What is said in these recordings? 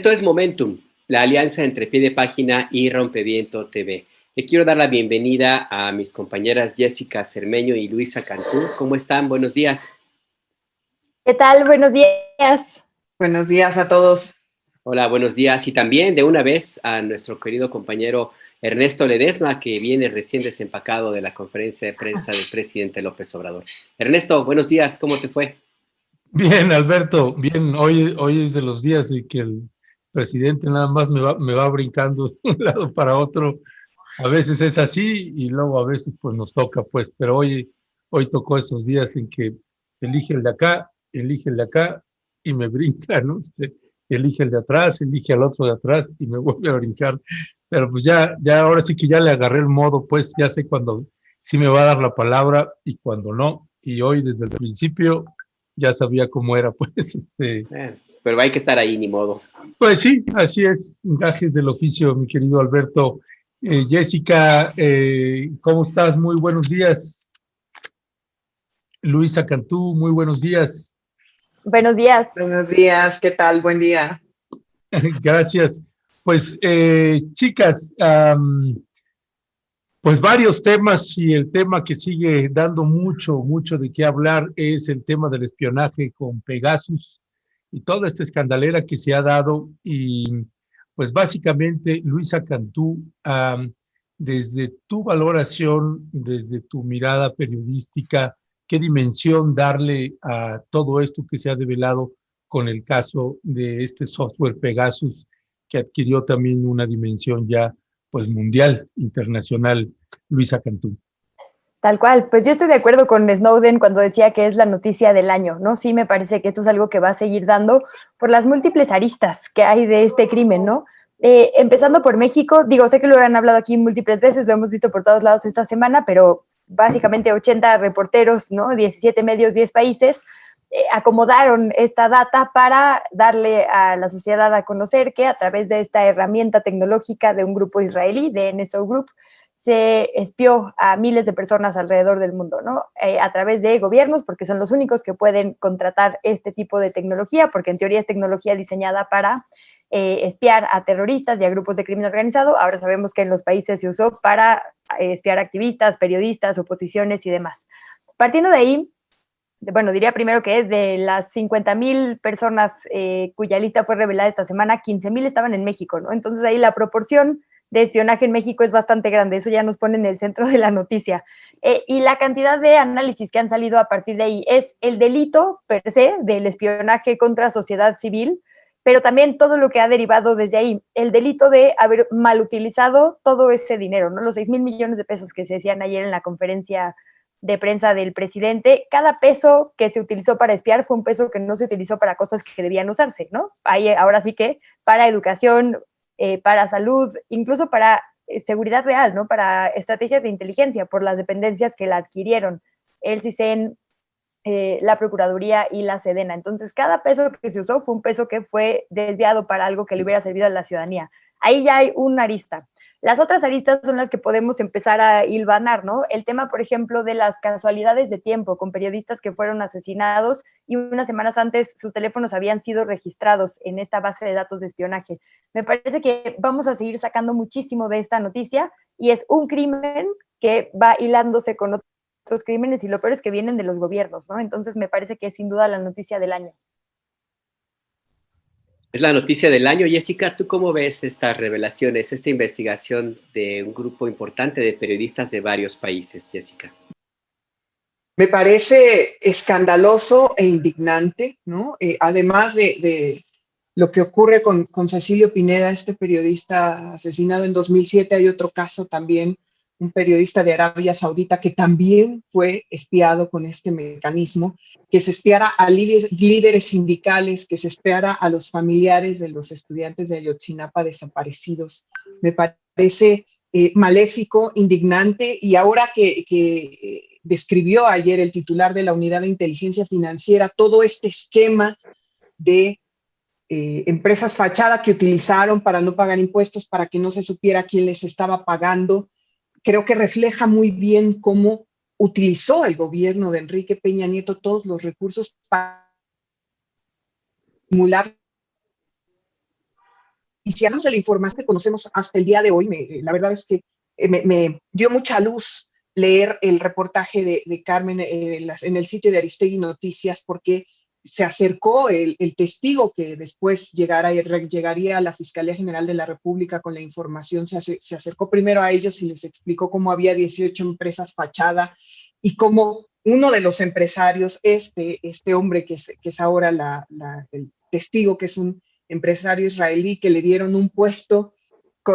Esto es Momentum, la alianza entre Pie de Página y Rompeviento TV. Le quiero dar la bienvenida a mis compañeras Jessica Cermeño y Luisa Cantú. ¿Cómo están? Buenos días. ¿Qué tal? Buenos días. Buenos días a todos. Hola, buenos días. Y también de una vez a nuestro querido compañero Ernesto Ledesma, que viene recién desempacado de la conferencia de prensa del presidente López Obrador. Ernesto, buenos días. ¿Cómo te fue? Bien, Alberto, bien. Hoy es de los días en que el presidente nada más me va brincando de un lado para otro. A veces es así y luego a veces pues nos toca, pues, pero hoy tocó esos días en que elige el de acá y me brinca, ¿no? Elige el de atrás, elige al otro de atrás y me vuelve a brincar. Pero pues ya ahora sí que ya le agarré el modo, pues ya sé cuando sí me va a dar la palabra y cuando no. Y hoy desde el principio ya sabía cómo era, pues. Pero hay que estar ahí, ni modo. Pues sí, así es, gajes del oficio, mi querido Alberto. Jessica, ¿cómo estás? Muy buenos días. Luisa Cantú, muy buenos días. Buenos días. Buenos días, ¿qué tal? Buen día. Gracias. Pues, chicas, pues varios temas y el tema que sigue dando mucho de qué hablar es el tema del espionaje con Pegasus y toda esta escandalera que se ha dado. Y pues básicamente, Luisa Cantú, desde tu valoración, desde tu mirada periodística, ¿qué dimensión darle a todo esto que se ha develado con el caso de este software Pegasus, que adquirió también una dimensión ya pues mundial, internacional? Luisa Cantú. Tal cual, pues yo estoy de acuerdo con Snowden cuando decía que es la noticia del año, ¿no? Sí me parece que esto es algo que va a seguir dando por las múltiples aristas que hay de este crimen, ¿no? Empezando por México, digo, sé que lo han hablado aquí múltiples veces, lo hemos visto por todos lados esta semana, pero básicamente 80 reporteros, ¿no? 17 medios, 10 países, acomodaron esta data para darle a la sociedad a conocer que a través de esta herramienta tecnológica de un grupo israelí, de NSO Group, se espió a miles de personas alrededor del mundo, ¿no? A través de gobiernos, porque son los únicos que pueden contratar este tipo de tecnología, porque en teoría es tecnología diseñada para espiar a terroristas y a grupos de crimen organizado. Ahora sabemos que en los países se usó para espiar activistas, periodistas, oposiciones y demás. Partiendo de ahí, bueno, diría primero que de las 50,000 personas cuya lista fue revelada esta semana, 15,000 estaban en México, ¿no? Entonces ahí la proporción de espionaje en México es bastante grande, eso ya nos pone en el centro de la noticia. Y la cantidad de análisis que han salido a partir de ahí es el delito per se del espionaje contra sociedad civil, pero también todo lo que ha derivado desde ahí, el delito de haber mal utilizado todo ese dinero, ¿no? Los 6,000 millones de pesos que se decían ayer en la conferencia de prensa del presidente, cada peso que se utilizó para espiar fue un peso que no se utilizó para cosas que debían usarse, ¿no? Ahí, ahora sí que para educación, para salud, incluso para seguridad real, ¿no? Para estrategias de inteligencia, por las dependencias que la adquirieron, el CISEN, la Procuraduría y la Sedena. Entonces, cada peso que se usó fue un peso que fue desviado para algo que le hubiera servido a la ciudadanía. Ahí ya hay una arista. Las otras aristas son las que podemos empezar a hilvanar, ¿no? El tema, por ejemplo, de las casualidades de tiempo con periodistas que fueron asesinados y unas semanas antes sus teléfonos habían sido registrados en esta base de datos de espionaje. Me parece que vamos a seguir sacando muchísimo de esta noticia y es un crimen que va hilándose con otros crímenes y lo peor es que vienen de los gobiernos, ¿no? Entonces me parece que es sin duda la noticia del año. Es la noticia del año. Jessica, ¿tú cómo ves estas revelaciones, esta investigación de un grupo importante de periodistas de varios países, Jessica? Me parece escandaloso e indignante, ¿no? Además de lo que ocurre con Cecilio Pineda, este periodista asesinado en 2007, hay otro caso también, un periodista de Arabia Saudita que también fue espiado con este mecanismo, que se espiara a líderes sindicales, que se espiara a los familiares de los estudiantes de Ayotzinapa desaparecidos. Me parece maléfico, indignante, y ahora que describió ayer el titular de la Unidad de Inteligencia Financiera, todo este esquema de empresas fachada que utilizaron para no pagar impuestos, para que no se supiera quién les estaba pagando, creo que refleja muy bien cómo utilizó el gobierno de Enrique Peña Nieto todos los recursos para estimular Y si hablamos de la información que conocemos hasta el día de hoy, la verdad es que me dio mucha luz leer el reportaje de Carmen en el sitio de Aristegui Noticias, porque se acercó el testigo que después llegaría a la Fiscalía General de la República con la información, se acercó primero a ellos y les explicó cómo había 18 empresas fachada y cómo uno de los empresarios, este hombre que es ahora el testigo, que es un empresario israelí, que le dieron un puesto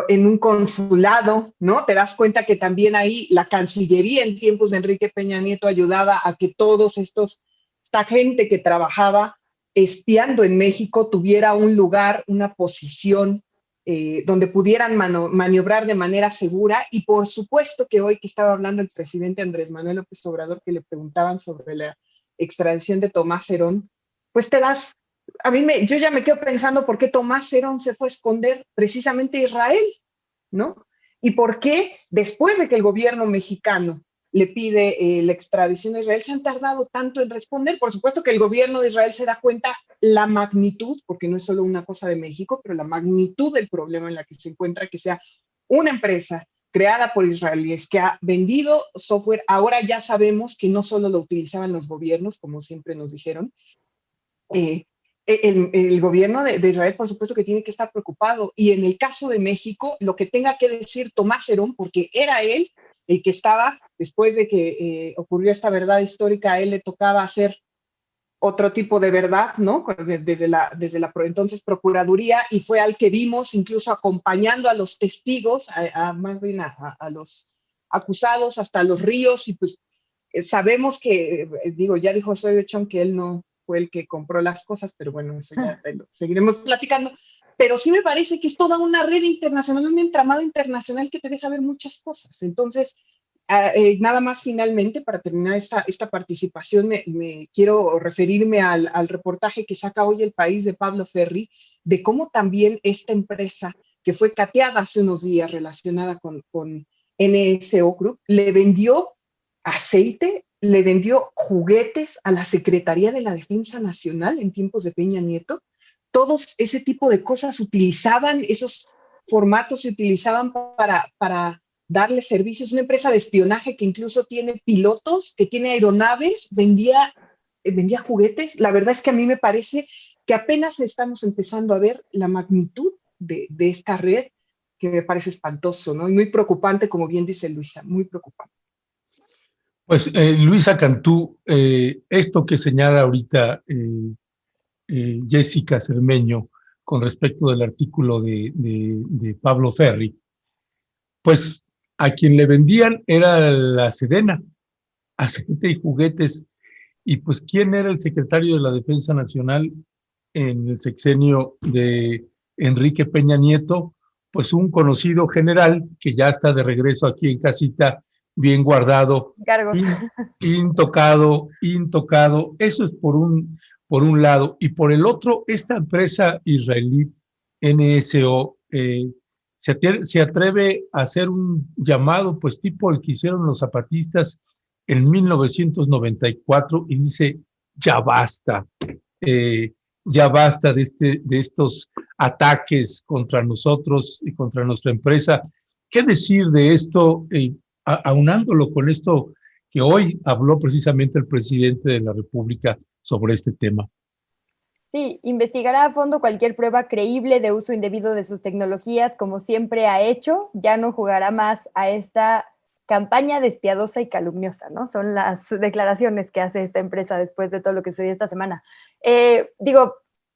en un consulado, ¿no? Te das cuenta que también ahí la Cancillería en tiempos de Enrique Peña Nieto ayudaba a que esta gente que trabajaba espiando en México tuviera un lugar, una posición donde pudieran maniobrar de manera segura. Y por supuesto que hoy que estaba hablando el presidente Andrés Manuel López Obrador, que le preguntaban sobre la extradición de Tomás Herón, pues yo ya me quedo pensando por qué Tomás Herón se fue a esconder precisamente a Israel, ¿no? Y por qué después de que el gobierno mexicano le pide la extradición a Israel, se han tardado tanto en responder. Por supuesto que el gobierno de Israel se da cuenta la magnitud, porque no es solo una cosa de México, pero la magnitud del problema en la que se encuentra, que sea una empresa creada por israelíes que ha vendido software. Ahora ya sabemos que no solo lo utilizaban los gobiernos, como siempre nos dijeron. El gobierno de Israel, por supuesto que tiene que estar preocupado. Y en el caso de México, lo que tenga que decir Tomás Herón, porque era él el que estaba, después de que ocurrió esta verdad histórica, a él le tocaba hacer otro tipo de verdad, ¿no? Desde la entonces Procuraduría, y fue al que vimos incluso acompañando a los testigos, más bien a los acusados hasta los ríos, y pues sabemos que, ya dijo Osorio Chong que él no fue el que compró las cosas, pero bueno, eso ya lo seguiremos platicando. Pero sí me parece que es toda una red internacional, un entramado internacional que te deja ver muchas cosas. Entonces, nada más finalmente, para terminar esta participación, me quiero referirme al reportaje que saca hoy El País de Pablo Ferri, de cómo también esta empresa, que fue cateada hace unos días relacionada con NSO Group, le vendió aceite, le vendió juguetes a la Secretaría de la Defensa Nacional en tiempos de Peña Nieto. Todos ese tipo de cosas esos formatos se utilizaban para darle servicios. Una empresa de espionaje que incluso tiene pilotos, que tiene aeronaves, vendía juguetes. La verdad es que a mí me parece que apenas estamos empezando a ver la magnitud de esta red, que me parece espantoso, ¿no? Y muy preocupante, como bien dice Luisa, muy preocupante. Pues Luisa Cantú, esto que señala ahorita Jessica Cermeño con respecto del artículo de Pablo Ferri, pues a quien le vendían era la Sedena, aceite y juguetes. Y pues, ¿quién era el secretario de la Defensa Nacional en el sexenio de Enrique Peña Nieto? Pues un conocido general que ya está de regreso aquí en casita, bien guardado, intocado. Eso es por un lado. Y por el otro, esta empresa israelí, NSO, se atreve a hacer un llamado, pues tipo el que hicieron los zapatistas en 1994, y dice, ya basta de estos ataques contra nosotros y contra nuestra empresa. ¿Qué decir de esto, aunándolo con esto que hoy habló precisamente el presidente de la República sobre este tema? Sí, investigará a fondo cualquier prueba creíble de uso indebido de sus tecnologías, como siempre ha hecho. Ya no jugará más a esta campaña despiadosa y calumniosa, ¿no? Son las declaraciones que hace esta empresa después de todo lo que sucedió esta semana.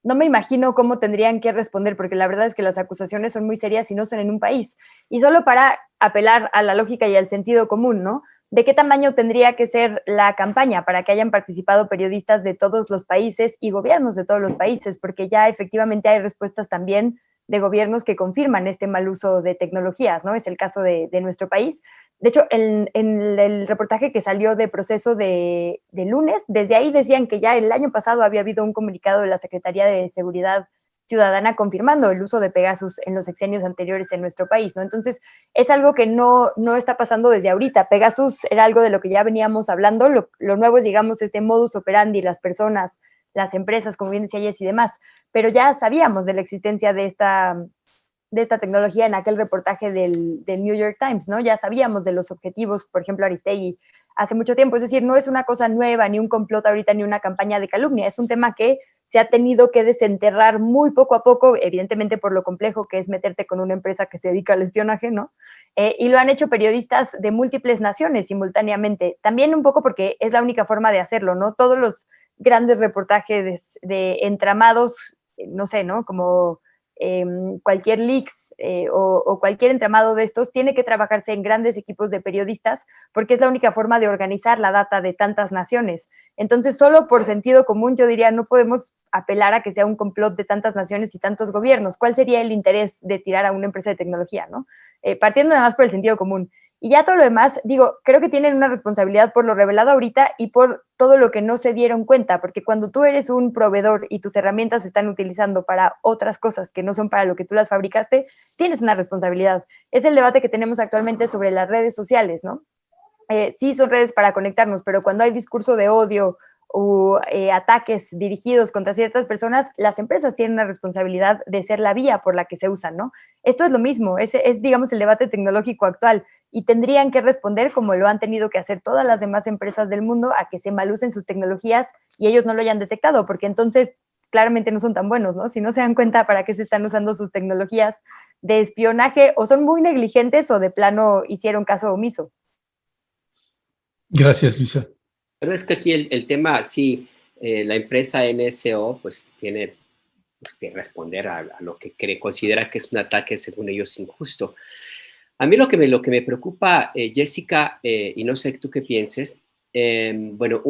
No me imagino cómo tendrían que responder, porque la verdad es que las acusaciones son muy serias y no son en un país. Y solo para apelar a la lógica y al sentido común, ¿no? ¿De qué tamaño tendría que ser la campaña para que hayan participado periodistas de todos los países y gobiernos de todos los países? Porque ya efectivamente hay respuestas también de gobiernos que confirman este mal uso de tecnologías, ¿no? Es el caso de nuestro país. De hecho, en el reportaje que salió de Proceso de lunes, desde ahí decían que ya el año pasado había habido un comunicado de la Secretaría de Seguridad Ciudadana confirmando el uso de Pegasus en los sexenios anteriores en nuestro país, ¿no? Entonces, es algo que no está pasando desde ahorita. Pegasus era algo de lo que ya veníamos hablando. Lo nuevo es, digamos, este modus operandi, las personas, las empresas, como bien decía Jess y demás, pero ya sabíamos de la existencia de esta de esta tecnología en aquel reportaje del New York Times, ¿no? Ya sabíamos de los objetivos, por ejemplo, Aristegui, hace mucho tiempo, es decir, no es una cosa nueva, ni un complot ahorita, ni una campaña de calumnia, es un tema que se ha tenido que desenterrar muy poco a poco, evidentemente por lo complejo que es meterte con una empresa que se dedica al espionaje, ¿no? Y lo han hecho periodistas de múltiples naciones simultáneamente, también un poco porque es la única forma de hacerlo, ¿no? Todos los grandes reportajes de entramados, no sé, ¿no? Como cualquier leaks o cualquier entramado de estos tiene que trabajarse en grandes equipos de periodistas porque es la única forma de organizar la data de tantas naciones. Entonces, solo por sentido común, yo diría, no podemos apelar a que sea un complot de tantas naciones y tantos gobiernos. ¿Cuál sería el interés de tirar a una empresa de tecnología, no? Partiendo además por el sentido común. Y ya todo lo demás, digo, creo que tienen una responsabilidad por lo revelado ahorita y por todo lo que no se dieron cuenta, porque cuando tú eres un proveedor y tus herramientas se están utilizando para otras cosas que no son para lo que tú las fabricaste, tienes una responsabilidad. Es el debate que tenemos actualmente sobre las redes sociales, ¿no? Sí son redes para conectarnos, pero cuando hay discurso de odio o ataques dirigidos contra ciertas personas, las empresas tienen una responsabilidad de ser la vía por la que se usan, ¿no? Esto es lo mismo, es digamos, el debate tecnológico actual y tendrían que responder como lo han tenido que hacer todas las demás empresas del mundo a que se malucen sus tecnologías y ellos no lo hayan detectado, porque entonces claramente no son tan buenos, ¿no? Si no se dan cuenta para qué se están usando sus tecnologías de espionaje o son muy negligentes o de plano hicieron caso omiso. Gracias, Luisa. Pero es que aquí el tema, sí, la empresa NSO pues tiene pues, que responder a lo que considera que es un ataque, según ellos, injusto. A mí lo que me preocupa, Jessica, y no sé tú qué pienses, bueno,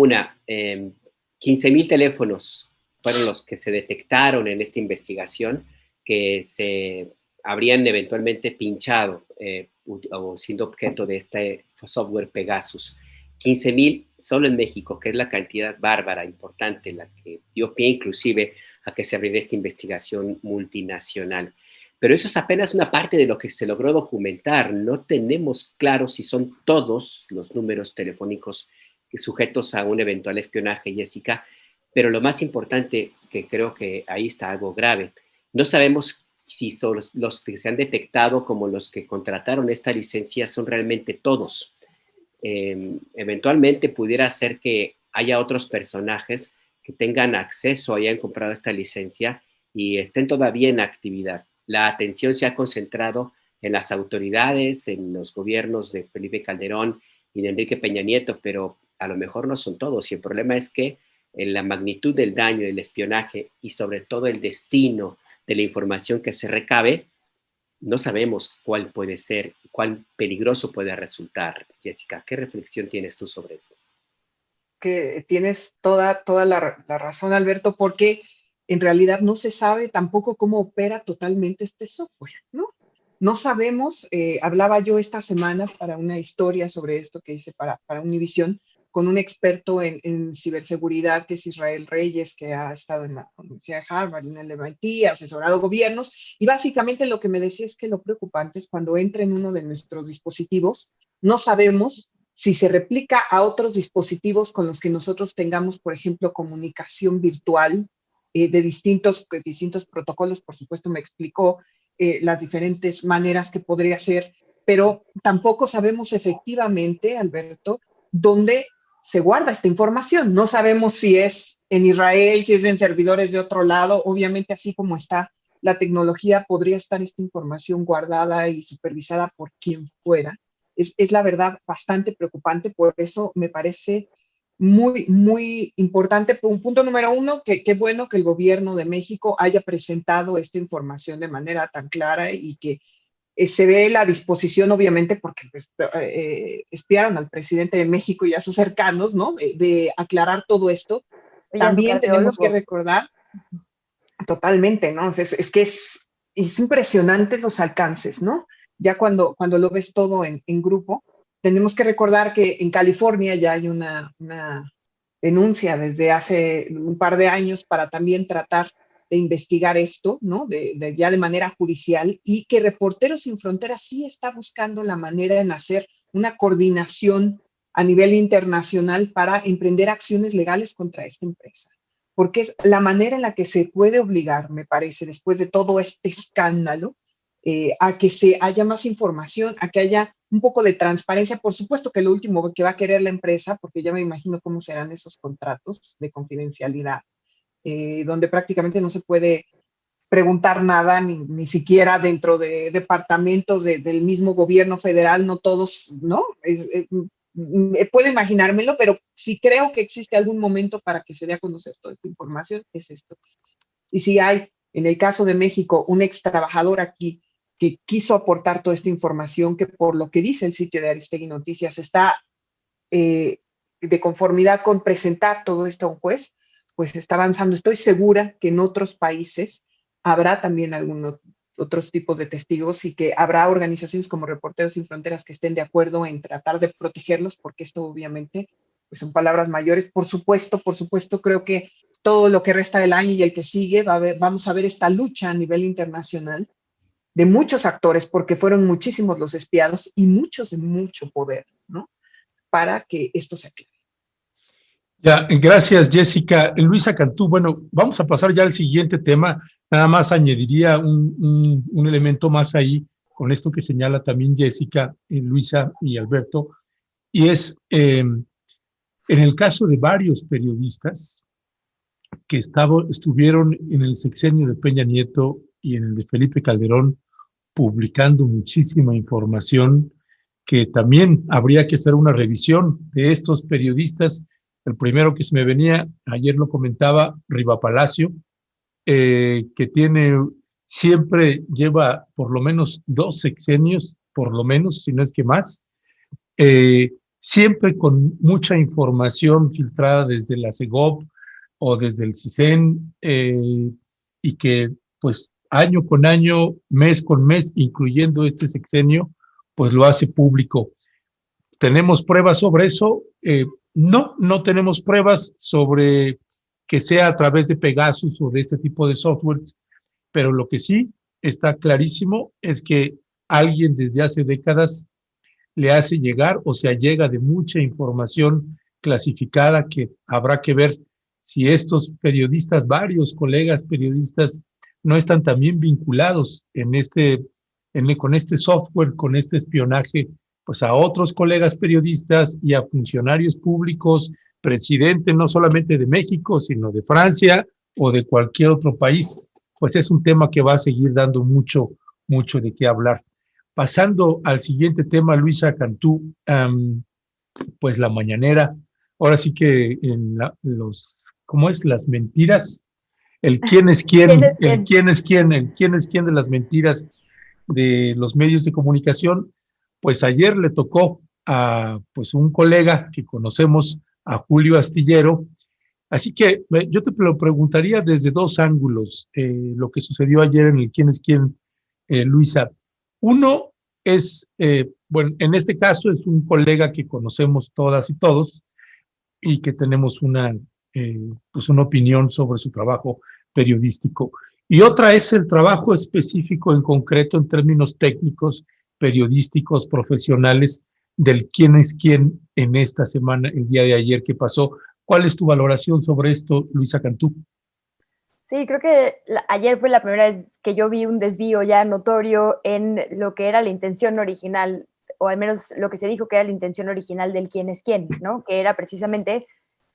15,000 teléfonos fueron los que se detectaron en esta investigación que se habrían eventualmente pinchado o siendo objeto de este software Pegasus. 15,000 solo en México, que es la cantidad bárbara, importante, la que dio pie inclusive a que se abriera esta investigación multinacional. Pero eso es apenas una parte de lo que se logró documentar. No tenemos claro si son todos los números telefónicos sujetos a un eventual espionaje, Jessica, pero lo más importante, que creo que ahí está algo grave, no sabemos si son los que se han detectado como los que contrataron esta licencia son realmente todos. Eventualmente pudiera ser que haya otros personajes que tengan acceso, hayan comprado esta licencia y estén todavía en actividad. La atención se ha concentrado en las autoridades, en los gobiernos de Felipe Calderón y de Enrique Peña Nieto, pero a lo mejor no son todos. Y el problema es que en la magnitud del daño, del espionaje y sobre todo el destino de la información que se recabe, no sabemos cuál puede ser, cuál peligroso puede resultar. Jessica, ¿qué reflexión tienes tú sobre esto? Que tienes toda la razón, Alberto, porque en realidad no se sabe tampoco cómo opera totalmente este software, ¿no? No sabemos, hablaba yo esta semana para una historia sobre esto que hice para Univisión, con un experto en ciberseguridad que es Israel Reyes, que ha estado en la Universidad de Harvard, en el MIT, ha asesorado gobiernos, y básicamente lo que me decía es que lo preocupante es cuando entra en uno de nuestros dispositivos, no sabemos si se replica a otros dispositivos con los que nosotros tengamos, por ejemplo, comunicación virtual de distintos protocolos. Por supuesto, me explicó las diferentes maneras que podría ser, pero tampoco sabemos efectivamente, Alberto, dónde se guarda esta información. No sabemos si es en Israel, si es en servidores de otro lado. Obviamente, así como está la tecnología, podría estar esta información guardada y supervisada por quien fuera. Es la verdad bastante preocupante, por eso me parece muy, muy importante. Un punto número uno, que qué bueno que el gobierno de México haya presentado esta información de manera tan clara y que se ve la disposición, obviamente, porque pues, espiaron al presidente de México y a sus cercanos, ¿no? De aclarar todo esto. También tenemos que recordar, totalmente, ¿no? Es que es impresionante los alcances, ¿no? Ya cuando lo ves todo en grupo, tenemos que recordar que en California ya hay una denuncia desde hace un par de años para también tratar de investigar esto, ¿no? Ya de manera judicial, y que Reporteros Sin Fronteras sí está buscando la manera en hacer una coordinación a nivel internacional para emprender acciones legales contra esta empresa. Porque es la manera en la que se puede obligar, me parece, después de todo este escándalo, a que haya más información, a que haya un poco de transparencia. Por supuesto que lo último que va a querer la empresa, porque ya me imagino cómo serán esos contratos de confidencialidad, donde prácticamente no se puede preguntar nada, ni siquiera dentro de departamentos del mismo gobierno federal, no todos, ¿no? Puedo imaginármelo, pero si creo que existe algún momento para que se dé a conocer toda esta información, es esto. Y si hay, en el caso de México, un ex trabajador aquí que quiso aportar toda esta información, que por lo que dice el sitio de Aristegui Noticias está de conformidad con presentar todo esto a un juez, pues está avanzando. Estoy segura que en otros países habrá también algunos otros tipos de testigos y que habrá organizaciones como Reporteros Sin Fronteras que estén de acuerdo en tratar de protegerlos, porque esto obviamente pues son palabras mayores. Por supuesto, creo que todo lo que resta del año y el que sigue vamos a ver esta lucha a nivel internacional de muchos actores, porque fueron muchísimos los espiados y muchos de mucho poder, ¿no? Para que esto se aclare. Ya, gracias, Jessica. Luisa Cantú, bueno, vamos a pasar ya al siguiente tema. Nada más añadiría un elemento más ahí con esto que señala también Jessica, Luisa y Alberto, y es en el caso de varios periodistas que estuvieron en el sexenio de Peña Nieto y en el de Felipe Calderón publicando muchísima información que también habría que hacer una revisión de estos periodistas. El primero que se me venía, ayer lo comentaba, Riva Palacio, que siempre lleva por lo menos 2 sexenios, por lo menos, si no es que más, siempre con mucha información filtrada desde la CEGOP o desde el CISEN, y que pues año con año, mes con mes, incluyendo este sexenio, pues lo hace público. ¿Tenemos pruebas sobre eso? No tenemos pruebas sobre que sea a través de Pegasus o de este tipo de softwares, pero lo que sí está clarísimo es que alguien desde hace décadas le hace llegar o se allega de mucha información clasificada que habrá que ver si estos periodistas, varios colegas periodistas, no están también vinculados con este software, con este espionaje, pues a otros colegas periodistas y a funcionarios públicos, presidente no solamente de México, sino de Francia o de cualquier otro país. Pues es un tema que va a seguir dando mucho de qué hablar. Pasando al siguiente tema, Luisa Cantú, pues la mañanera, ahora sí que ¿cómo es? Las mentiras, el quién es quién, el quién es quién, el quién es quién de las mentiras de los medios de comunicación, pues ayer le tocó a pues un colega que conocemos, a Julio Astillero. Así que yo te lo preguntaría desde 2 ángulos, lo que sucedió ayer en el quién es quién, Luisa. Uno es, bueno, en este caso es un colega que conocemos todas y todos y que tenemos pues una opinión sobre su trabajo periodístico. Y otra es el trabajo específico en concreto en términos técnicos, periodísticos, profesionales, del quién es quién en esta semana, el día de ayer que pasó. ¿Cuál es tu valoración sobre esto, Luisa Cantú? Sí, creo que ayer fue la primera vez que yo vi un desvío ya notorio en lo que era la intención original, o al menos lo que se dijo que era la intención original del quién es quién, ¿no? Que era precisamente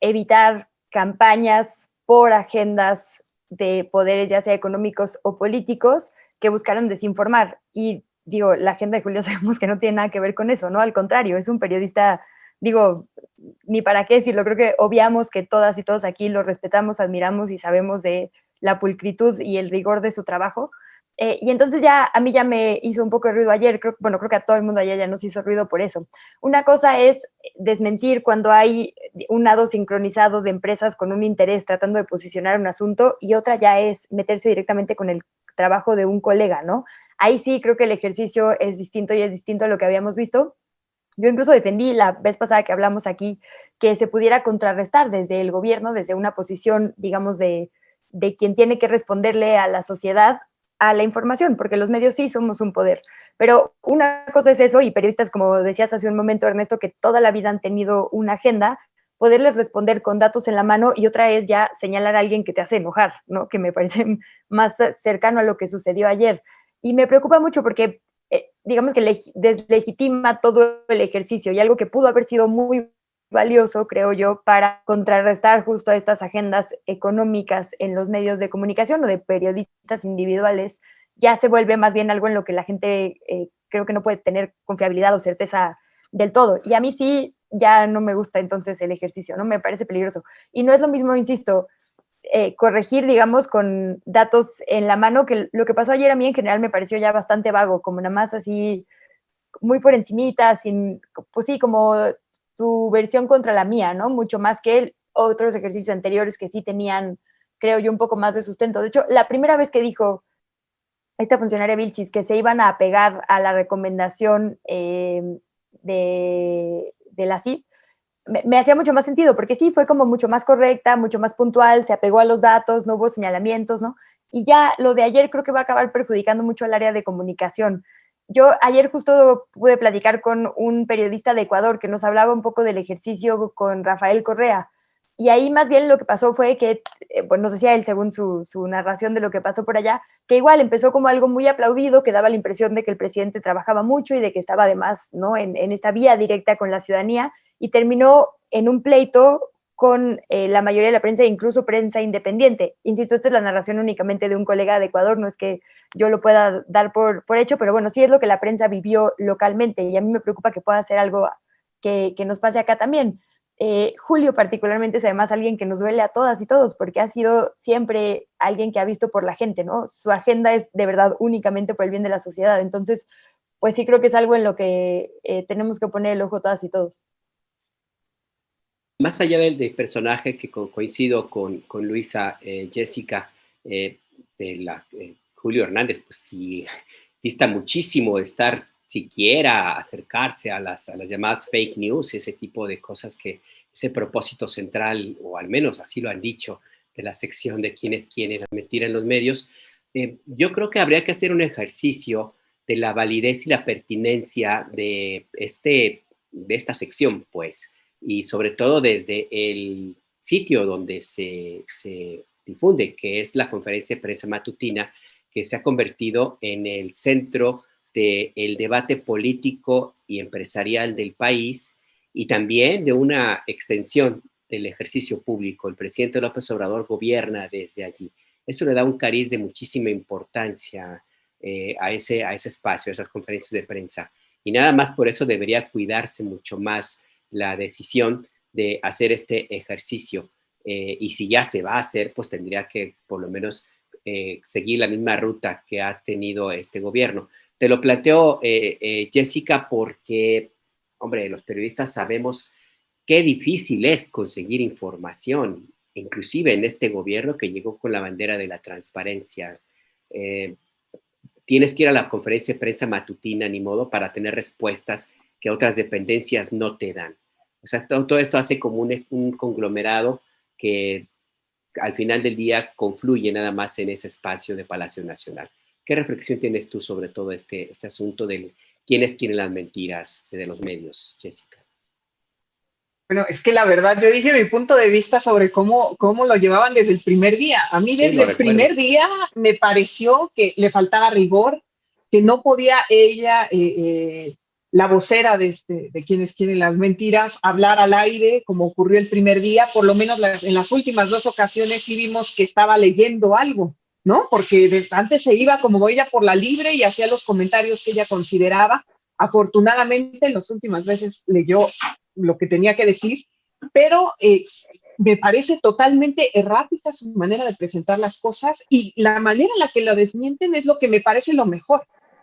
evitar campañas por agendas de poderes, ya sea económicos o políticos, que buscaran desinformar. Y digo, la agenda de Julio sabemos que no tiene nada que ver con eso, ¿no? Al contrario, es un periodista, digo, ni para qué decirlo, creo que obviamos que todas y todos aquí lo respetamos, admiramos y sabemos de la pulcritud y el rigor de su trabajo. Y entonces a mí ya me hizo un poco de ruido ayer, creo que a todo el mundo ayer ya nos hizo ruido por eso. Una cosa es desmentir cuando hay un nado sincronizado de empresas con un interés tratando de posicionar un asunto, y otra ya es meterse directamente con el trabajo de un colega, ¿no? Ahí sí creo que el ejercicio es distinto y es distinto a lo que habíamos visto. Yo incluso defendí la vez pasada que hablamos aquí que se pudiera contrarrestar desde el gobierno, desde una posición, digamos, de quien tiene que responderle a la sociedad a la información, porque los medios sí somos un poder. Pero una cosa es eso, y periodistas, como decías hace un momento, Ernesto, que toda la vida han tenido una agenda, poderles responder con datos en la mano, y otra es ya señalar a alguien que te hace enojar, ¿no? Que me parece más cercano a lo que sucedió ayer. Y me preocupa mucho porque, digamos que deslegitima todo el ejercicio y algo que pudo haber sido muy valioso, creo yo, para contrarrestar justo a estas agendas económicas en los medios de comunicación o de periodistas individuales, ya se vuelve más bien algo en lo que la gente creo que no puede tener confiabilidad o certeza del todo. Y a mí sí, ya no me gusta entonces el ejercicio, ¿no? Me parece peligroso. Y no es lo mismo, insisto, corregir, digamos, con datos en la mano, que lo que pasó ayer a mí en general me pareció ya bastante vago, como nada más así, muy por encimita, sin, pues sí, como tu versión contra la mía, ¿no? Mucho más que otros ejercicios anteriores que sí tenían, creo yo, un poco más de sustento. De hecho, la primera vez que dijo esta funcionaria Vilchis que se iban a apegar a la recomendación de la CID, me hacía mucho más sentido, porque sí, fue como mucho más correcta, mucho más puntual, se apegó a los datos, no hubo señalamientos, ¿no? Y ya lo de ayer creo que va a acabar perjudicando mucho al área de comunicación. Yo ayer justo pude platicar con un periodista de Ecuador que nos hablaba un poco del ejercicio con Rafael Correa, y ahí más bien lo que pasó fue que, bueno, nos decía él según su narración de lo que pasó por allá, que igual empezó como algo muy aplaudido, que daba la impresión de que el presidente trabajaba mucho y de que estaba además, ¿no?, en esta vía directa con la ciudadanía, y terminó en un pleito con la mayoría de la prensa, incluso prensa independiente. Insisto, esta es la narración únicamente de un colega de Ecuador, no es que yo lo pueda dar por hecho, pero bueno, sí es lo que la prensa vivió localmente, y a mí me preocupa que pueda ser algo que nos pase acá también. Julio particularmente es además alguien que nos duele a todas y todos, porque ha sido siempre alguien que ha visto por la gente, ¿no? Su agenda es de verdad únicamente por el bien de la sociedad. Entonces, pues sí creo que es algo en lo que tenemos que poner el ojo todas y todos. Más allá del personaje que coincido con Luisa, Jessica, eh, Julio Hernández, pues sí, dista muchísimo de estar siquiera acercarse a las llamadas fake news, ese tipo de cosas que ese propósito central, o al menos así lo han dicho, de la sección de quién es quién en la mentira en los medios. Yo creo que habría que hacer un ejercicio de la validez y la pertinencia de esta sección, pues, y sobre todo desde el sitio donde se difunde, que es la conferencia de prensa matutina, que se ha convertido en el centro del debate político y empresarial del país y también de una extensión del ejercicio público. El presidente López Obrador gobierna desde allí. Eso le da un cariz de muchísima importancia a ese espacio, a esas conferencias de prensa. Y nada más por eso debería cuidarse mucho más la decisión de hacer este ejercicio. Y si ya se va a hacer, pues tendría que por lo menos seguir la misma ruta que ha tenido este gobierno. Te lo planteo, Jessica, porque, hombre, los periodistas sabemos qué difícil es conseguir información, inclusive en este gobierno que llegó con la bandera de la transparencia. Tienes que ir a la conferencia de prensa matutina, ni modo, para tener respuestas que otras dependencias no te dan. O sea, todo esto hace como un conglomerado que al final del día confluye nada más en ese espacio de Palacio Nacional. ¿Qué reflexión tienes tú sobre todo este asunto del quiénes quieren las mentiras de los medios, Jessica? Bueno, es que la verdad, yo dije mi punto de vista sobre cómo lo llevaban desde el primer día. A mí desde el primer día me pareció que le faltaba rigor, que no podía ella, la vocera de quienes quieren las mentiras, hablar al aire como ocurrió el primer día. Por lo menos en las últimas dos ocasiones sí vimos que estaba leyendo algo, ¿no? Porque antes se iba como ella por la libre y hacía los comentarios que ella consideraba. Afortunadamente, en las últimas veces leyó lo que tenía que decir, pero me parece totalmente errática su manera de presentar las cosas, y la manera en la que lo desmienten es lo que me parece lo mejor,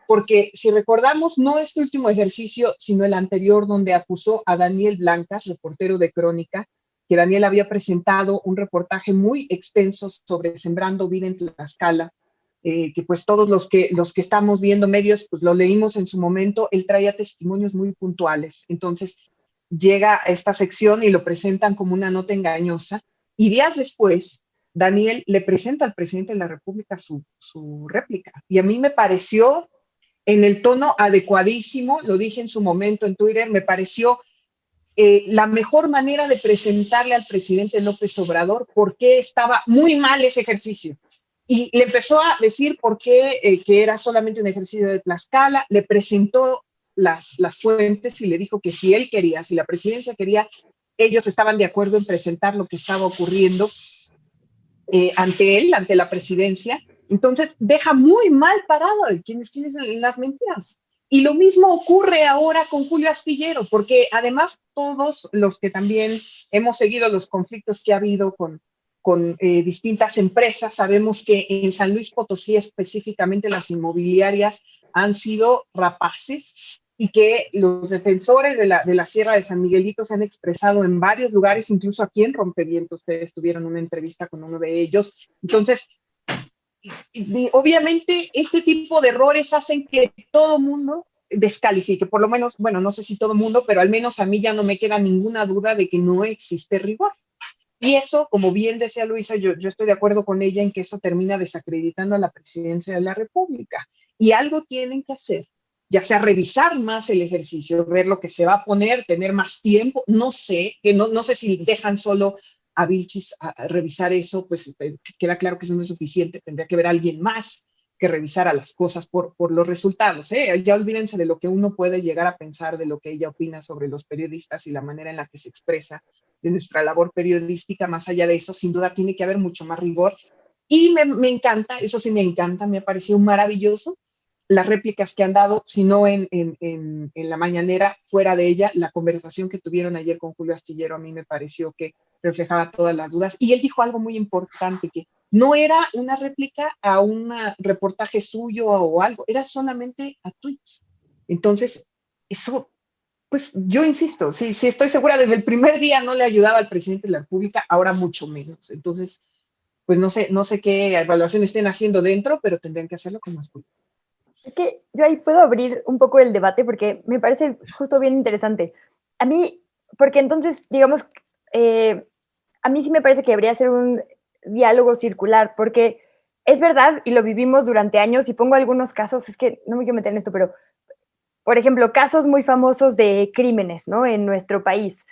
porque si recordamos, no este último ejercicio, sino el anterior, donde acusó a Daniel Blancas, reportero de Crónica, que Daniel había presentado un reportaje muy extenso sobre Sembrando Vida en Tlaxcala, que pues todos los que estamos viendo medios, pues lo leímos en su momento. Él traía testimonios muy puntuales. Entonces llega a esta sección y lo presentan como una nota engañosa, y días después Daniel le presenta al presidente de la República su réplica, y a mí me pareció en el tono adecuadísimo. Lo dije en su momento en Twitter, me pareció la mejor manera de presentarle al presidente López Obrador por qué estaba muy mal ese ejercicio. y le empezó a decir por qué que era solamente un ejercicio de Tlaxcala, le presentó las fuentes y le dijo que si él quería, si la presidencia quería, ellos estaban de acuerdo en presentar lo que estaba ocurriendo ante él, ante la presidencia. Entonces deja muy mal parado a quienes dicen las mentiras. Y lo mismo ocurre ahora con Julio Astillero, porque además todos los que también hemos seguido los conflictos que ha habido con distintas empresas, sabemos que en San Luis Potosí específicamente las inmobiliarias han sido rapaces y que los defensores de la Sierra de San Miguelito se han expresado en varios lugares, incluso aquí en Rompeviento, ustedes tuvieron una entrevista con uno de ellos. Entonces, obviamente este tipo de errores hacen que todo mundo descalifique, por lo menos, bueno, no sé si todo mundo, pero al menos a mí ya no me queda ninguna duda de que no existe rigor. Y eso, como bien decía Luisa, yo estoy de acuerdo con ella en que eso termina desacreditando a la presidencia de la República. Y algo tienen que hacer, ya sea revisar más el ejercicio, ver lo que se va a poner, tener más tiempo, no sé, que no sé si dejan solo a Vilchis a revisar eso, pues queda claro que eso no es suficiente, tendría que ver a alguien más que revisara las cosas por los resultados, ¿eh? Ya olvídense de lo que uno puede llegar a pensar, de lo que ella opina sobre los periodistas y la manera en la que se expresa de nuestra labor periodística. Más allá de eso, sin duda tiene que haber mucho más rigor, y me encanta, eso sí me encanta, me ha parecido maravilloso las réplicas que han dado, si no en la mañanera, fuera de ella, la conversación que tuvieron ayer con Julio Astillero a mí me pareció que reflejaba todas las dudas. Y él dijo algo muy importante, que no era una réplica a un reportaje suyo o algo, era solamente a tweets. Entonces, eso, pues yo insisto, sí estoy segura, desde el primer día no le ayudaba al presidente de la República, ahora mucho menos. Entonces, pues no sé qué evaluación estén haciendo dentro, pero tendrían que hacerlo con más cuidado. Es que yo ahí puedo abrir un poco el debate porque me parece justo bien interesante. A mí, porque entonces, digamos, a mí sí me parece que debería ser un diálogo circular, porque es verdad, y lo vivimos durante años, y pongo algunos casos, es que no me quiero meter en esto, pero, por ejemplo, casos muy famosos de crímenes, ¿no? En nuestro país.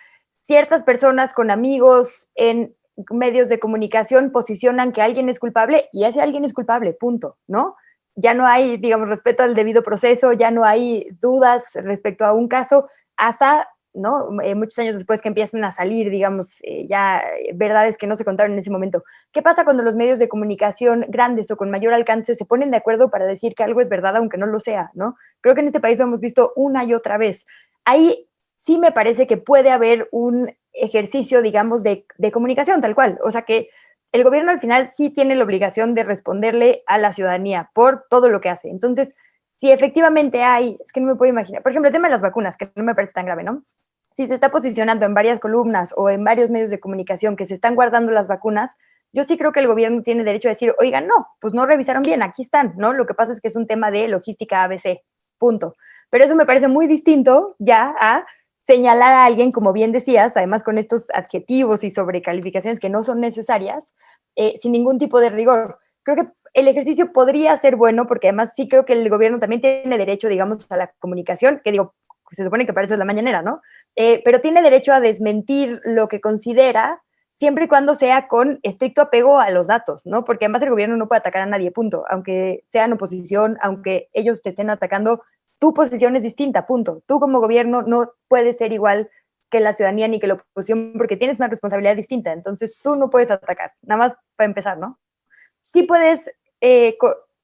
Ciertas personas con amigos en medios de comunicación posicionan que alguien es culpable y ese alguien es culpable, punto, ¿no? Ya no hay, digamos, respeto al debido proceso, ya no hay dudas respecto a un caso, hasta, ¿no? Muchos años después que empiezan a salir, digamos, ya verdades que no se contaron en ese momento. ¿Qué pasa cuando los medios de comunicación grandes o con mayor alcance se ponen de acuerdo para decir que algo es verdad aunque no lo sea, ¿no? Creo que en este país lo hemos visto una y otra vez. Ahí sí me parece que puede haber un ejercicio, digamos, de comunicación tal cual. O sea, que el gobierno al final sí tiene la obligación de responderle a la ciudadanía por todo lo que hace. Entonces, si efectivamente hay, es que no me puedo imaginar, por ejemplo, el tema de las vacunas, que no me parece tan grave, ¿no? Si se está posicionando en varias columnas o en varios medios de comunicación que se están guardando las vacunas, yo sí creo que el gobierno tiene derecho a decir, oigan, no, pues no revisaron bien, aquí están, ¿no? Lo que pasa es que es un tema de logística ABC, punto. Pero eso me parece muy distinto ya a señalar a alguien, como bien decías, además con estos adjetivos y sobrecalificaciones que no son necesarias, sin ningún tipo de rigor. Creo que el ejercicio podría ser bueno, porque además sí creo que el gobierno también tiene derecho, digamos, a la comunicación, que digo, se supone que para eso es la mañanera, ¿no? Pero tiene derecho a desmentir lo que considera, siempre y cuando sea con estricto apego a los datos, ¿no? Porque además el gobierno no puede atacar a nadie, punto. Aunque sean oposición, aunque ellos te estén atacando, tu posición es distinta, punto. Tú como gobierno no puedes ser igual que la ciudadanía ni que la oposición porque tienes una responsabilidad distinta. Entonces tú no puedes atacar, nada más para empezar, ¿no? Sí puedes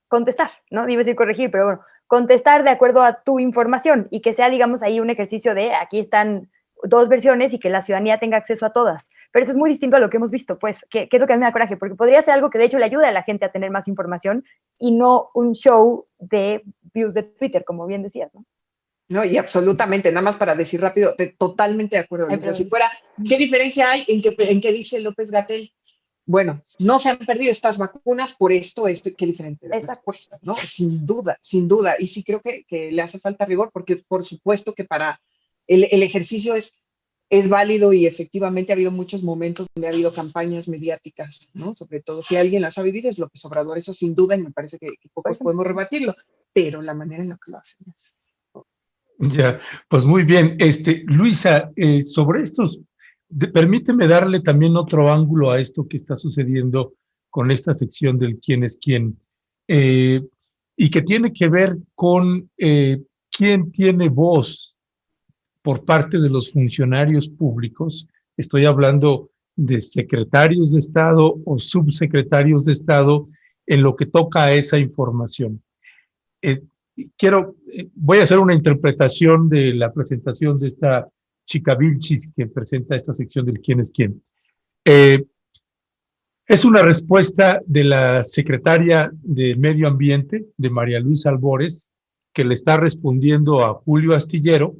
contestar, ¿no? Iba a decir corregir, pero bueno, contestar de acuerdo a tu información y que sea, digamos, ahí un ejercicio de aquí están dos versiones y que la ciudadanía tenga acceso a todas. Pero eso es muy distinto a lo que hemos visto, pues, que es lo que a mí me da coraje, porque podría ser algo que de hecho le ayude a la gente a tener más información y no un show de views de Twitter, como bien decías, ¿no? No, y absolutamente, nada más para decir rápido, totalmente de acuerdo, Luisa. Si fuera, ¿qué diferencia hay en que dice López-Gatell? Bueno, no se han perdido estas vacunas por esto, qué diferente de respuesta, ¿no? Sin duda, sin duda. Y sí creo que le hace falta rigor, porque por supuesto que para el ejercicio es válido y efectivamente ha habido muchos momentos donde ha habido campañas mediáticas, ¿no? Sobre todo si alguien las ha vivido es López Obrador, eso sin duda, y me parece que pocos podemos rebatirlo, pero la manera en la que lo hacen es... Ya, pues muy bien. Luisa, sobre estos, permíteme darle también otro ángulo a esto que está sucediendo con esta sección del quién es quién, y que tiene que ver con quién tiene voz por parte de los funcionarios públicos. Estoy hablando de secretarios de Estado o subsecretarios de Estado en lo que toca a esa información. Voy a hacer una interpretación de la presentación de esta chica Vilchis que presenta esta sección del quién es quién. Es una respuesta de la secretaria de Medio Ambiente, de María Luisa Albores, que le está respondiendo a Julio Astillero,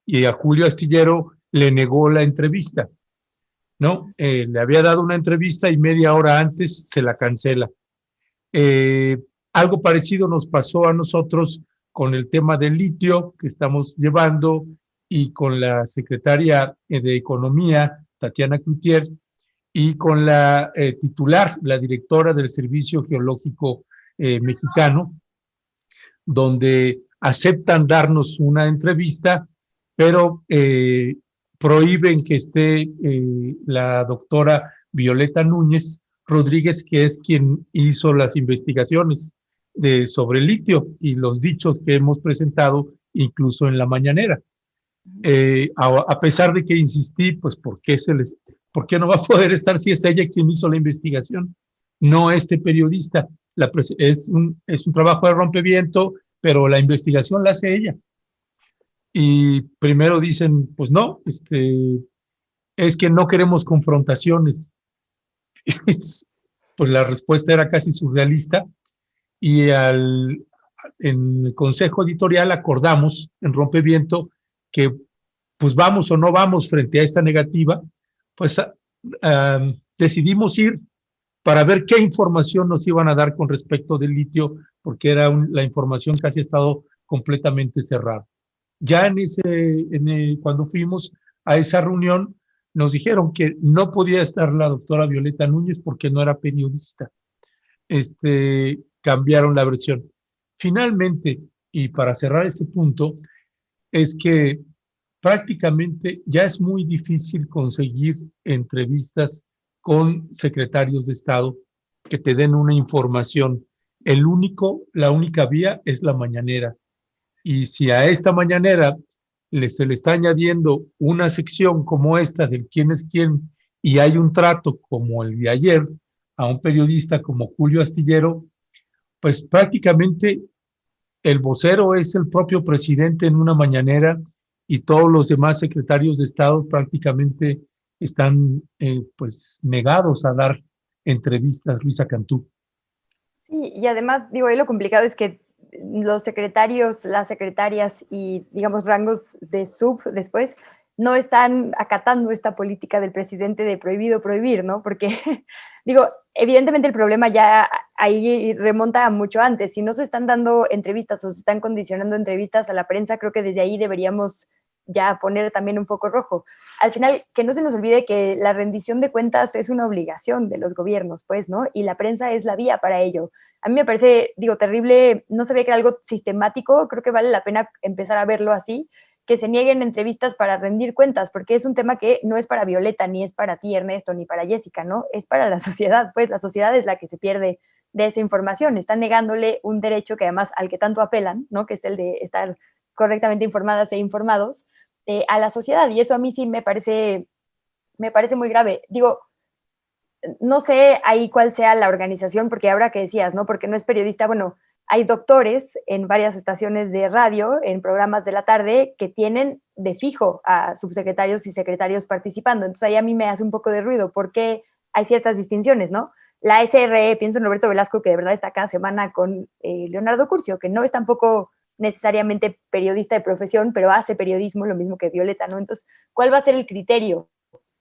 y a Julio Astillero le negó la entrevista, ¿no? Le había dado una entrevista y media hora antes se la cancela. Algo parecido nos pasó a nosotros con el tema del litio que estamos llevando y con la secretaria de Economía, Tatiana Cloutier, y con la titular, la directora del Servicio Geológico Mexicano, donde aceptan darnos una entrevista, pero prohíben que esté la doctora Violeta Núñez Rodríguez, que es quien hizo las investigaciones sobre el litio y los dichos que hemos presentado incluso en la mañanera. A pesar de que insistí, pues ¿por qué no va a poder estar si es ella quien hizo la investigación? No este periodista. Es un trabajo de rompeviento, pero la investigación la hace ella. Y primero dicen, pues no, es que no queremos confrontaciones. Pues la respuesta era casi surrealista, y en el consejo editorial acordamos en Rompeviento que pues vamos o no vamos frente a esta negativa, pues decidimos ir para ver qué información nos iban a dar con respecto del litio, porque era la información casi ha estado completamente cerrada. Ya cuando fuimos a esa reunión, nos dijeron que no podía estar la doctora Violeta Núñez porque no era periodista. Cambiaron la versión. Finalmente, y para cerrar este punto, es que prácticamente ya es muy difícil conseguir entrevistas con secretarios de Estado que te den una información. La única vía es la mañanera. Y si a esta mañanera se le está añadiendo una sección como esta del quién es quién, y hay un trato como el de ayer a un periodista como Julio Astillero, pues prácticamente el vocero es el propio presidente en una mañanera, y todos los demás secretarios de Estado prácticamente están pues negados a dar entrevistas, Luisa Cantú. Sí, y además, digo, ahí lo complicado es que los secretarios, las secretarias y, digamos, rangos de sub después no están acatando esta política del presidente de prohibido prohibir, ¿no? Porque, digo, evidentemente el problema ya ahí remonta a mucho antes. Si no se están dando entrevistas o se están condicionando entrevistas a la prensa, creo que desde ahí deberíamos ya poner también un foco rojo. Al final, que no se nos olvide que la rendición de cuentas es una obligación de los gobiernos, pues, ¿no? Y la prensa es la vía para ello. A mí me parece, digo, terrible, no se ve que era algo sistemático, creo que vale la pena empezar a verlo así, que se nieguen entrevistas para rendir cuentas, porque es un tema que no es para Violeta, ni es para ti, Ernesto, ni para Jessica, ¿no? Es para la sociedad, pues la sociedad es la que se pierde de esa información, están negándole un derecho que además al que tanto apelan, ¿no? Que es el de estar correctamente informadas e informados a la sociedad, y eso a mí sí me parece muy grave. Digo, no sé ahí cuál sea la organización, porque ahora que decías, ¿no? Porque no es periodista, bueno, hay doctores en varias estaciones de radio, en programas de la tarde, que tienen de fijo a subsecretarios y secretarios participando. Entonces ahí a mí me hace un poco de ruido, porque hay ciertas distinciones, ¿no? La SRE, pienso en Roberto Velasco, que de verdad está cada semana con Leonardo Curcio, que no es tampoco necesariamente periodista de profesión, pero hace periodismo, lo mismo que Violeta, ¿no? Entonces, ¿cuál va a ser el criterio?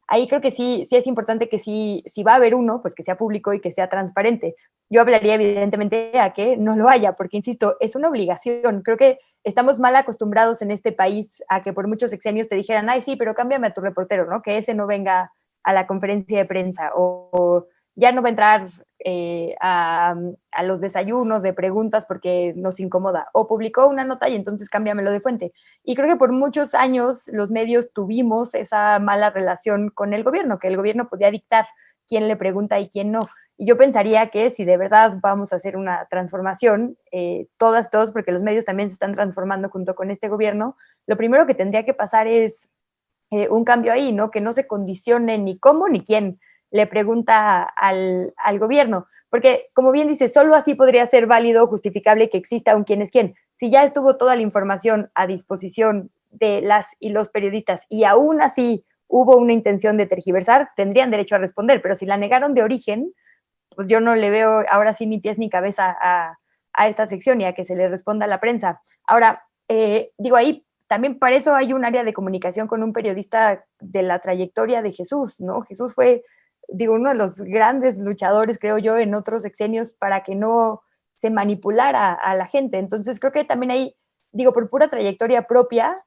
Ahí creo que sí es importante que si va a haber uno, pues que sea público y que sea transparente. Yo hablaría evidentemente a que no lo haya, porque insisto, es una obligación. Creo que estamos mal acostumbrados en este país a que por muchos sexenios te dijeran, ay, sí, pero cámbiame a tu reportero, ¿no? Que ese no venga a la conferencia de prensa, o ya no va a entrar a los desayunos de preguntas porque nos incomoda, o publicó una nota y entonces cámbiamelo de fuente. Y creo que por muchos años los medios tuvimos esa mala relación con el gobierno, que el gobierno podía dictar quién le pregunta y quién no. Y yo pensaría que si de verdad vamos a hacer una transformación, todos, porque los medios también se están transformando junto con este gobierno, lo primero que tendría que pasar es un cambio ahí, ¿no? Que no se condicione ni cómo ni quién le pregunta al gobierno. Porque, como bien dice, solo así podría ser válido, justificable que exista un quién es quién. Si ya estuvo toda la información a disposición de las y los periodistas y aún así hubo una intención de tergiversar, tendrían derecho a responder. Pero si la negaron de origen, pues yo no le veo ahora sí ni pies ni cabeza a esta sección y a que se le responda a la prensa. Ahora, digo, ahí también para eso hay un área de comunicación con un periodista de la trayectoria de Jesús, ¿no? Jesús fue, digo, uno de los grandes luchadores, creo yo, en otros sexenios para que no se manipulara a la gente. Entonces creo que también ahí, digo, por pura trayectoria propia,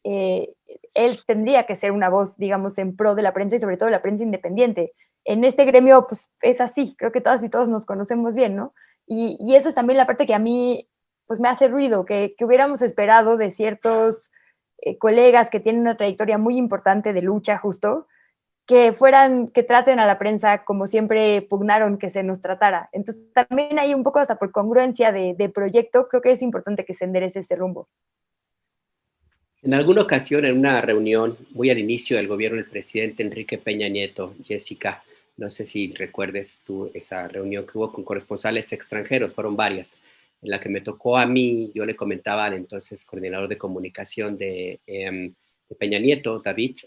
él tendría que ser una voz, digamos, en pro de la prensa y sobre todo de la prensa independiente. En este gremio, pues es así, creo que todas y todos nos conocemos bien, ¿no? Y eso es también la parte que a mí, pues me hace ruido, que hubiéramos esperado de ciertos colegas que tienen una trayectoria muy importante de lucha justo, que traten a la prensa como siempre pugnaron que se nos tratara. Entonces también hay un poco hasta por congruencia de proyecto, creo que es importante que se enderece ese rumbo. En alguna ocasión, en una reunión muy al inicio del gobierno del presidente Enrique Peña Nieto, Jessica, no sé si recuerdes tú esa reunión que hubo con corresponsales extranjeros, fueron varias, en la que me tocó a mí, yo le comentaba al entonces coordinador de comunicación de Peña Nieto, David,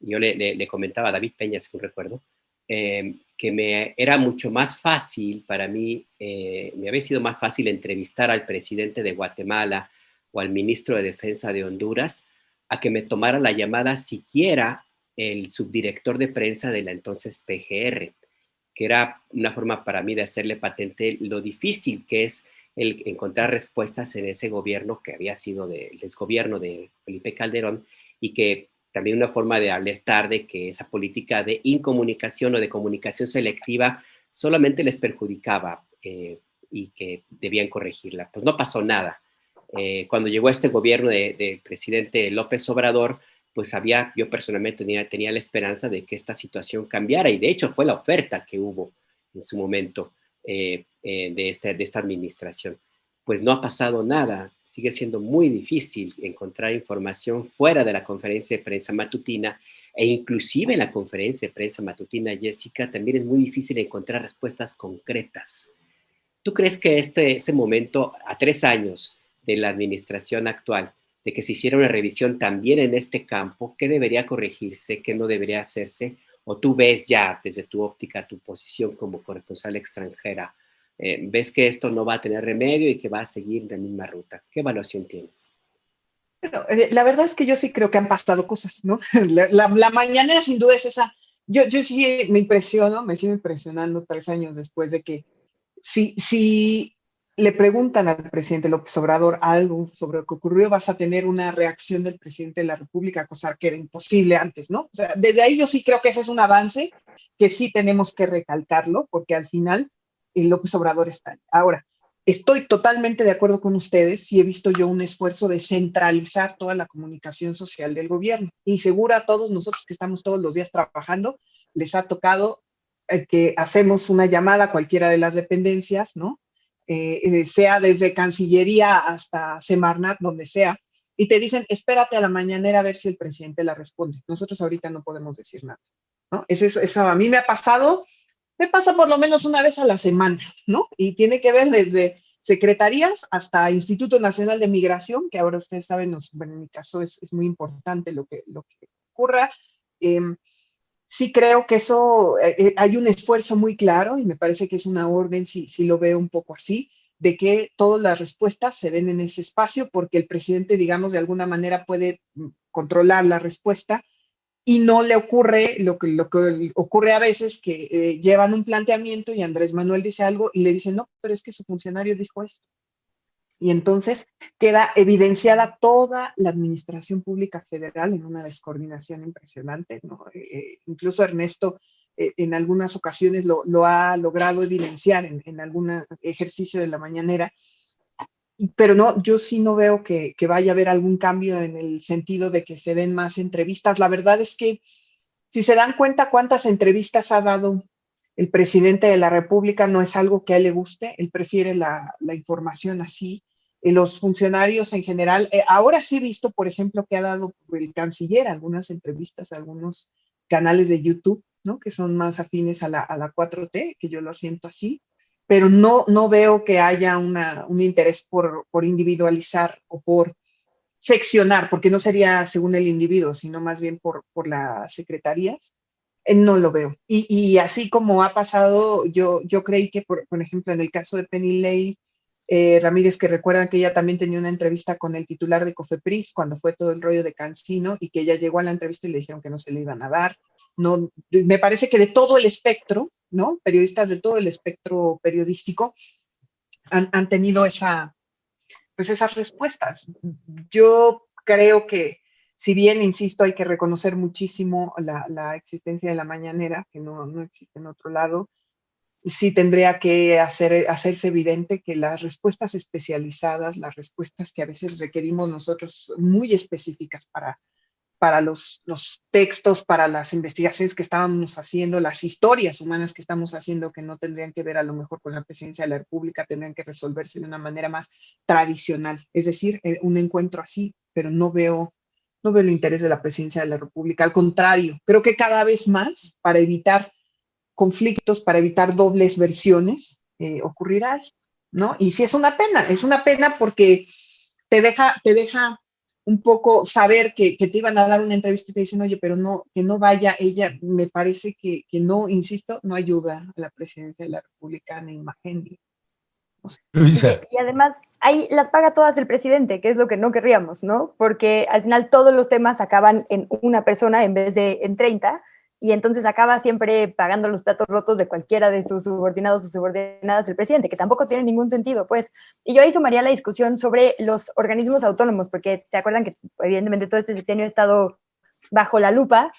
yo le comentaba a David Peña, según recuerdo, que me era mucho más fácil para mí, me había sido más fácil entrevistar al presidente de Guatemala o al ministro de Defensa de Honduras a que me tomara la llamada siquiera el subdirector de prensa de la entonces PGR, que era una forma para mí de hacerle patente lo difícil que es el encontrar respuestas en ese gobierno que había sido del desgobierno de Felipe Calderón y que también una forma de alertar de que esa política de incomunicación o de comunicación selectiva solamente les perjudicaba y que debían corregirla. Pues no pasó nada. Cuando llegó este gobierno del presidente López Obrador, pues yo personalmente tenía la esperanza de que esta situación cambiara y de hecho fue la oferta que hubo en su momento de esta administración. Pues no ha pasado nada, sigue siendo muy difícil encontrar información fuera de la conferencia de prensa matutina e inclusive en la conferencia de prensa matutina, Jessica, también es muy difícil encontrar respuestas concretas. ¿Tú crees que ese momento, a 3 años de la administración actual, de que se hiciera una revisión también en este campo, qué debería corregirse, qué no debería hacerse? ¿O tú ves ya desde tu óptica, tu posición como corresponsal extranjera, ves que esto no va a tener remedio y que va a seguir la misma ruta? ¿Qué evaluación tienes? Bueno, la verdad es que yo sí creo que han pasado cosas, ¿no? La mañanera sin duda es esa. Yo sí me impresiono, me sigo impresionando 3 años después de que si le preguntan al presidente López Obrador algo sobre lo que ocurrió, vas a tener una reacción del presidente de la República, cosa que era imposible antes, ¿no? O sea, desde ahí yo sí creo que ese es un avance que sí tenemos que recalcarlo, porque al final el López Obrador está ahí. Ahora, estoy totalmente de acuerdo con ustedes, sí he visto yo un esfuerzo de centralizar toda la comunicación social del gobierno, y seguro a todos nosotros que estamos todos los días trabajando, les ha tocado que hacemos una llamada a cualquiera de las dependencias, ¿no? Sea desde Cancillería hasta Semarnat, donde sea, y te dicen, espérate a la mañanera a ver si el presidente la responde. Nosotros ahorita no podemos decir nada, ¿no? Eso a mí me ha pasado, me pasa por lo menos una vez a la semana, ¿no? Y tiene que ver desde secretarías hasta Instituto Nacional de Migración, que ahora ustedes saben, bueno, en mi caso es muy importante lo que ocurra. Sí creo que eso, hay un esfuerzo muy claro y me parece que es una orden, si lo veo un poco así, de que todas las respuestas se den en ese espacio porque el presidente, digamos, de alguna manera puede controlar la respuesta y no le ocurre lo que ocurre a veces que llevan un planteamiento y Andrés Manuel dice algo y le dicen, no, pero es que su funcionario dijo esto. Y entonces queda evidenciada toda la administración pública federal en una descoordinación impresionante, ¿no? Incluso Ernesto en algunas ocasiones lo ha logrado evidenciar en algún ejercicio de la mañanera, pero no, yo sí no veo que vaya a haber algún cambio en el sentido de que se den más entrevistas. La verdad es que si se dan cuenta cuántas entrevistas ha dado el presidente de la República no es algo que a él le guste, él prefiere la información así. Los funcionarios en general, ahora sí he visto, por ejemplo, que ha dado el canciller algunas entrevistas a algunos canales de YouTube, ¿no? Que son más afines a la 4T, que yo lo siento así, pero no veo que haya un interés por individualizar o por seccionar, porque no sería según el individuo, sino más bien por las secretarías. No lo veo. Y así como ha pasado, yo creí que, por ejemplo, en el caso de Penny Ley Ramírez, que recuerdan que ella también tenía una entrevista con el titular de Cofepris cuando fue todo el rollo de Cancino y que ella llegó a la entrevista y le dijeron que no se le iban a dar. No, me parece que de todo el espectro, ¿no? Periodistas de todo el espectro periodístico han tenido pues esas respuestas. Yo creo que, si bien, insisto, hay que reconocer muchísimo la existencia de la mañanera, que no existe en otro lado, sí tendría que hacerse evidente que las respuestas especializadas, las respuestas que a veces requerimos nosotros muy específicas para los textos, para las investigaciones que estábamos haciendo, las historias humanas que estamos haciendo, que no tendrían que ver a lo mejor con la presidencia de la República, tendrían que resolverse de una manera más tradicional. Es decir, un encuentro así, pero no veo el interés de la presidencia de la República. Al contrario, creo que cada vez más, para evitar conflictos, para evitar dobles versiones, ocurrirá esto, ¿no? Y sí es una pena porque te deja un poco saber que te iban a dar una entrevista y te dicen, oye, pero no, que no vaya ella, me parece que no, insisto, no ayuda a la presidencia de la República ni imagen. No sé. Luisa. Y además, ahí las paga todas el presidente, que es lo que no querríamos, ¿no? Porque al final todos los temas acaban en una persona en vez de en 30, y entonces acaba siempre pagando los platos rotos de cualquiera de sus subordinados o subordinadas el presidente, que tampoco tiene ningún sentido, pues. Y yo ahí sumaría la discusión sobre los organismos autónomos, porque se acuerdan que evidentemente todo este sexenio ha estado bajo la lupa,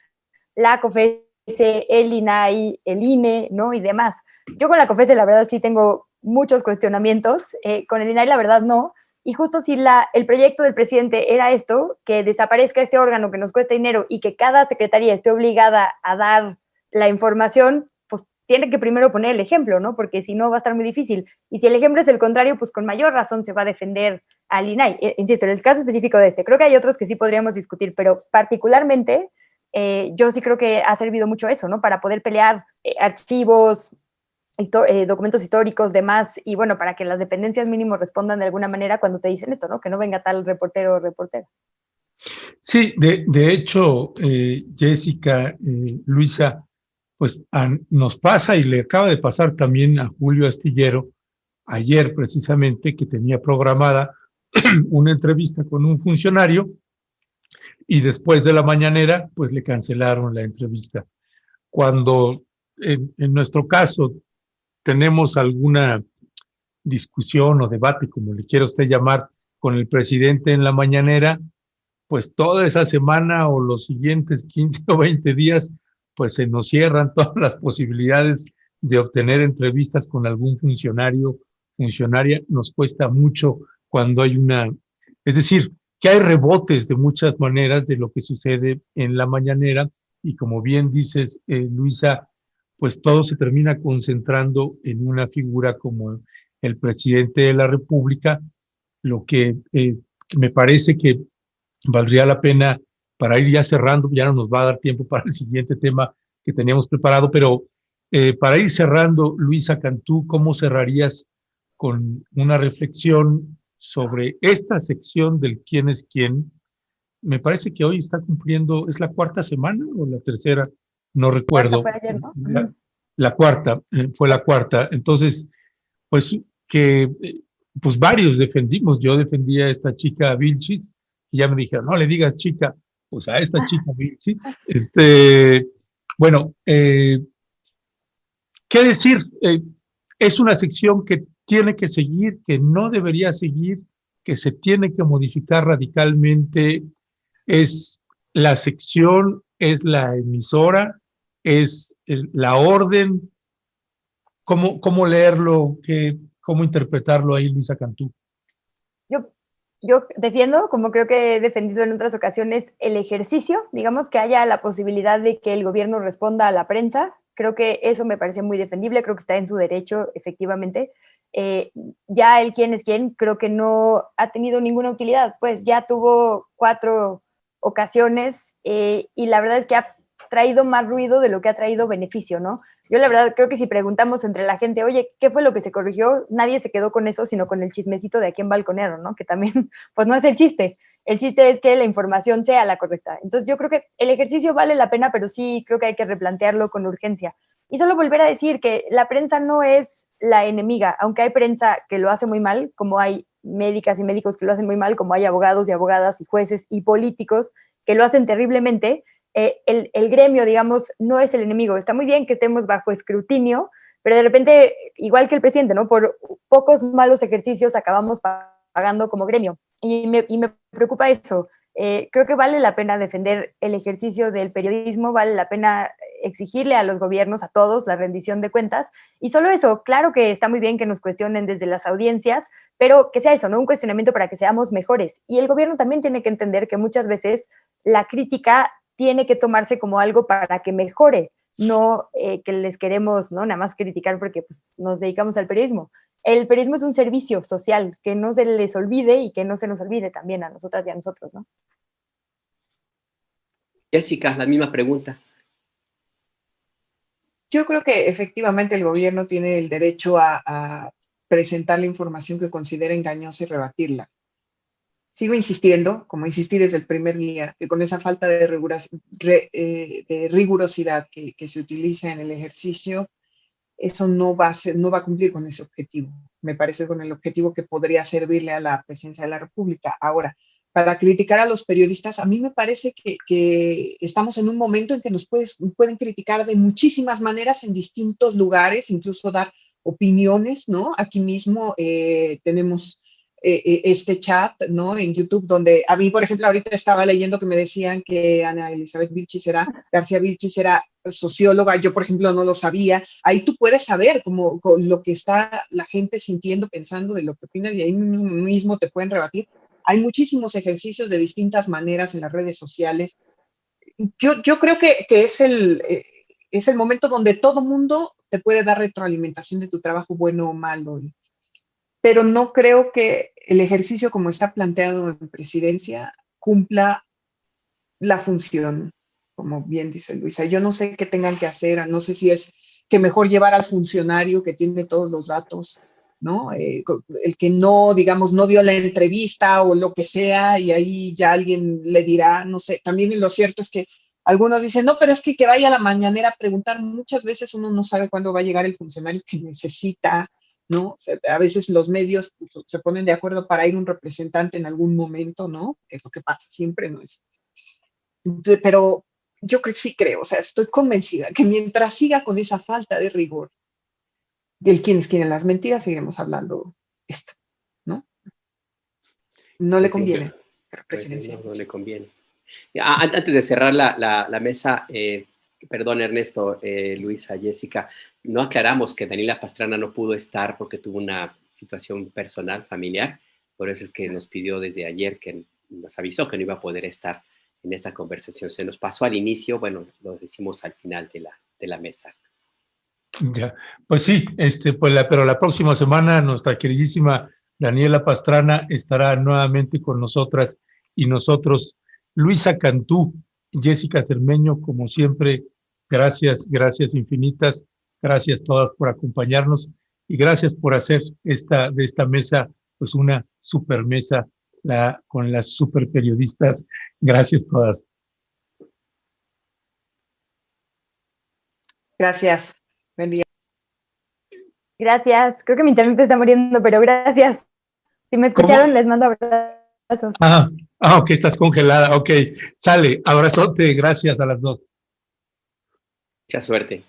la COFESE, el INAI, el INE, ¿no? Y demás. Yo con la COFESE, la verdad, sí tengo muchos cuestionamientos, con el INAI, la verdad, no. Y justo si el proyecto del presidente era esto, que desaparezca este órgano que nos cuesta dinero y que cada secretaría esté obligada a dar la información, pues tiene que primero poner el ejemplo, ¿no? Porque si no va a estar muy difícil. Y si el ejemplo es el contrario, pues con mayor razón se va a defender al INAI. Insisto, en el caso específico de este, creo que hay otros que sí podríamos discutir, pero particularmente yo sí creo que ha servido mucho eso, ¿no? Para poder pelear archivos, documentos históricos, demás, y bueno, para que las dependencias mínimo respondan de alguna manera cuando te dicen esto, ¿no? Que no venga tal reportero o reportera. Sí, de hecho, Jessica, Luisa, pues nos pasa y le acaba de pasar también a Julio Astillero, ayer precisamente, que tenía programada una entrevista con un funcionario y después de la mañanera, pues le cancelaron la entrevista. Cuando en nuestro caso tenemos alguna discusión o debate, como le quiera usted llamar, con el presidente en la mañanera, pues toda esa semana o los siguientes 15 o 20 días, pues se nos cierran todas las posibilidades de obtener entrevistas con algún funcionaria. Nos cuesta mucho cuando hay es decir, que hay rebotes de muchas maneras de lo que sucede en la mañanera y como bien dices, Luisa, pues todo se termina concentrando en una figura como el presidente de la República, lo que me parece que valdría la pena para ir ya cerrando, ya no nos va a dar tiempo para el siguiente tema que teníamos preparado, pero para ir cerrando, Luisa Cantú, ¿cómo cerrarías con una reflexión sobre esta sección del quién es quién? Me parece que hoy está cumpliendo, ¿es la cuarta semana o la tercera? No recuerdo. Fue ayer, ¿no? La cuarta, fue la cuarta. Entonces, pues que pues varios defendimos, yo defendía a esta chica Vilchis, y ya me dijeron, no le digas chica, pues a esta chica Vilchis. Bueno, ¿qué decir? Es una sección que tiene que seguir, que no debería seguir, que se tiene que modificar radicalmente. Es la sección, es la emisora, es la orden. ¿Cómo leerlo? ¿Cómo interpretarlo ahí, Luisa Cantú? Yo defiendo, como creo que he defendido en otras ocasiones, el ejercicio, digamos, que haya la posibilidad de que el gobierno responda a la prensa, Creo que eso me parece muy defendible, creo que está en su derecho, efectivamente. Ya el quién es quién, creo que no ha tenido ninguna utilidad, pues ya tuvo 4 ocasiones y la verdad es que ha traído más ruido de lo que ha traído beneficio, ¿no? Yo la verdad creo que si preguntamos entre la gente, oye, ¿qué fue lo que se corrigió? Nadie se quedó con eso, sino con el chismecito de a quién balconearon, ¿no? Que también, pues no es el chiste. El chiste es que la información sea la correcta. Entonces yo creo que el ejercicio vale la pena, pero sí creo que hay que replantearlo con urgencia. Y solo volver a decir que la prensa no es la enemiga, aunque hay prensa que lo hace muy mal, como hay médicas y médicos que lo hacen muy mal, como hay abogados y abogadas y jueces y políticos que lo hacen terriblemente. El gremio, digamos, no es el enemigo. Está muy bien que estemos bajo escrutinio, pero de repente, igual que el presidente, ¿no? Por pocos malos ejercicios acabamos pagando como gremio. Y me preocupa eso. Creo que vale la pena defender el ejercicio del periodismo, vale la pena exigirle a los gobiernos, a todos, la rendición de cuentas. Y solo eso, claro que está muy bien que nos cuestionen desde las audiencias, pero que sea eso, ¿no? Un cuestionamiento para que seamos mejores. Y el gobierno también tiene que entender que muchas veces la crítica tiene que tomarse como algo para que mejore, no que les queremos, ¿no? Nada más criticar porque pues, nos dedicamos al periodismo. El periodismo es un servicio social, que no se les olvide y que no se nos olvide también a nosotras y a nosotros, ¿no? Jessica, la misma pregunta. Yo creo que efectivamente el gobierno tiene el derecho a presentar la información que considera engañosa y rebatirla. Sigo insistiendo, como insistí desde el primer día, que con esa falta de rigurosidad que se utiliza en el ejercicio, eso no va a cumplir con ese objetivo. Me parece con el objetivo que podría servirle a la presidencia de la República. Ahora, para criticar a los periodistas, a mí me parece que estamos en un momento en que nos pueden criticar de muchísimas maneras en distintos lugares, incluso dar opiniones, ¿no? Aquí mismo tenemos este chat, ¿no? En YouTube, donde a mí, por ejemplo, ahorita estaba leyendo que me decían que Ana Elizabeth García Vilchis era socióloga, yo, por ejemplo, no lo sabía. Ahí tú puedes saber cómo lo que está la gente sintiendo, pensando de lo que opinas, y ahí mismo te pueden rebatir. Hay muchísimos ejercicios de distintas maneras en las redes sociales. Yo creo que es el momento donde todo mundo te puede dar retroalimentación de tu trabajo, bueno o malo. Pero no creo que el ejercicio como está planteado en presidencia cumpla la función, como bien dice Luisa. Yo no sé qué tengan que hacer, no sé si es que mejor llevar al funcionario que tiene todos los datos, ¿no? El que no, digamos, no dio la entrevista o lo que sea, y ahí ya alguien le dirá, no sé. También lo cierto es que algunos dicen, no, pero es que vaya a la mañanera a preguntar. Muchas veces uno no sabe cuándo va a llegar el funcionario que necesita, ¿no? O sea, a veces los medios se ponen de acuerdo para ir un representante en algún momento, ¿no? Es lo que pasa siempre, ¿no? Pero yo sí creo, o sea, estoy convencida que mientras siga con esa falta de rigor del quienes quieren las mentiras, seguiremos hablando esto, ¿no? No le conviene. Pues no le conviene. Antes de cerrar la mesa, perdón Ernesto, Luisa, Jessica, no aclaramos que Daniela Pastrana no pudo estar porque tuvo una situación personal, familiar, por eso es que nos pidió desde ayer, que nos avisó que no iba a poder estar en esta conversación. Se nos pasó al inicio, bueno, lo decimos al final de la mesa. Ya, pues sí, pero la próxima semana nuestra queridísima Daniela Pastrana estará nuevamente con nosotras y nosotros. Luisa Cantú, Jessica Cermeño, como siempre, gracias infinitas, gracias todas por acompañarnos y gracias por hacer de esta mesa pues una super mesa con las super periodistas. Gracias todas. Gracias. Buen día. Gracias. Creo que mi internet está muriendo, pero gracias. Si me escucharon, ¿cómo? Les mando abrazos. Ok, estás congelada. Ok, sale. Abrazote. Gracias a las dos. Mucha suerte.